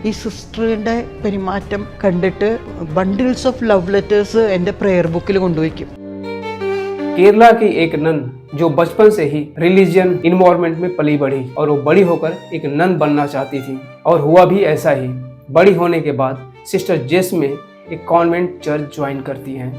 ഈ സിസ്റ്ററിൻ്റെ പെരുമാറ്റം കണ്ടിട്ട് ബണ്ടിൽസ് ഓഫ് ലവ് ലെറ്റേഴ്സ് എൻ്റെ പ്രെയർ ബുക്കിൽ കൊണ്ടുവയ്ക്കും. केरला की एक नन जो बचपन से ही रिलीजियन इन्वॉल्वमेंट में पली बढ़ी और वो बड़ी होकर एक नन बनना चाहती थी और हुआ भी ऐसा ही. बड़ी होने के बाद सिस्टर जेस्मे एक कॉन्वेंट चर्च ज्वाइन करती हैं.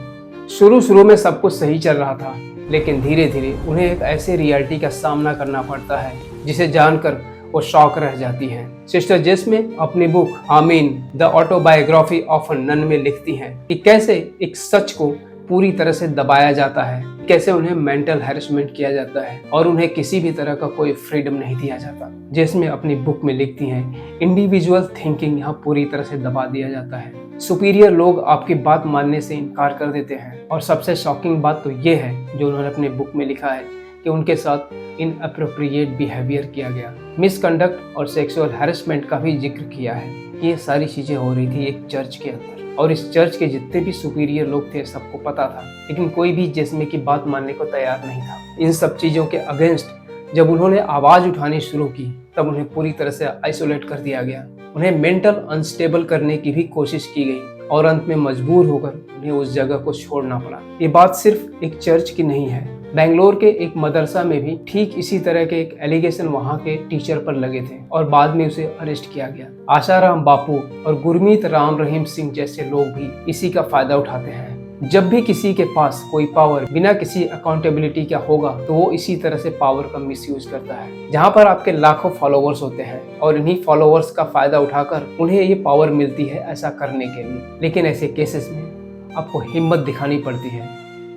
शुरू में सब कुछ सही चल रहा था, लेकिन धीरे धीरे उन्हें एक ऐसे रियलिटी का सामना करना पड़ता है जिसे जानकर वो शॉक रह जाती हैं. सिस्टर जेस्मे अपनी book Amen the autobiography of a nun में लिखती हैं कि कैसे एक सच को पूरी तरह से दबाया जाता है, कैसे उन्हें मेंटल हैरेसमेंट किया जाता है और उन्हें किसी भी तरह का कोई फ्रीडम नहीं दिया जाता. जिसमें अपनी बुक में लिखती हैं इंडिविजुअल थिंकिंग यहाँ पूरी तरह से दबा दिया जाता है. सुपीरियर लोग आपकी बात मानने से इनकार कर देते हैं और सबसे शॉकिंग बात तो ये है जो उन्होंने अपने बुक में लिखा है कि उनके साथ इनअप्रोप्रिएट बिहेवियर किया गया, मिसकंडक्ट और सेक्सुअल हैरेसमेंट का भी जिक्र किया है. ये सारी चीज़ें हो रही थी एक चर्च के अंदर और इस चर्च के जितने भी सुपीरियर लोग थे सबको पता था, लेकिन कोई भी जेस्मे की बात मानने को तैयार नहीं था. इन सब चीज़ों के अगेंस्ट जब उन्होंने आवाज़ उठानी शुरू की तब उन्हें पूरी तरह से आइसोलेट कर दिया गया. उन्हें मेंटल अनस्टेबल करने की भी कोशिश की गई और अंत में मजबूर होकर उन्हें उस जगह को छोड़ना पड़ा. ये बात सिर्फ एक चर्च की नहीं है. बेंगलोर के एक मदरसा में भी ठीक इसी तरह के एक एलिगेशन वहाँ के टीचर पर लगे थे और बाद में उसे अरेस्ट किया गया. आशाराम बापू और गुरमीत राम रहीम सिंह जैसे लोग भी इसी का फायदा उठाते हैं. जब भी किसी के पास कोई पावर बिना किसी अकाउंटेबिलिटी का होगा तो वो इसी तरह से पावर का मिसयूज करता है. जहाँ पर आपके लाखों फॉलोवर्स होते हैं और इन्हीं फॉलोवर्स का फायदा उठाकर उन्हें ये पावर मिलती है ऐसा करने के लिए. लेकिन ऐसे केसेस में आपको हिम्मत दिखानी पड़ती है,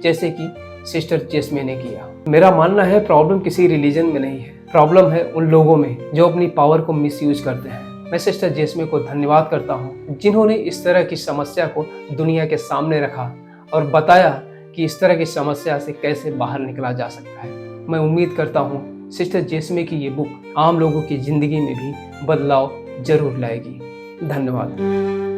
जैसे कि सिस्टर जेस्मे ने किया. मेरा मानना है प्रॉब्लम किसी रिलीजन में नहीं है, प्रॉब्लम है उन लोगों में जो अपनी पावर को मिसयूज करते हैं. मैं सिस्टर जेस्मे को धन्यवाद करता हूँ जिन्होंने इस तरह की समस्या को दुनिया के सामने रखा और बताया कि इस तरह की समस्या से कैसे बाहर निकला जा सकता है. मैं उम्मीद करता हूँ सिस्टर जेस्मे की ये बुक आम लोगों की ज़िंदगी में भी बदलाव जरूर लाएगी. धन्यवाद.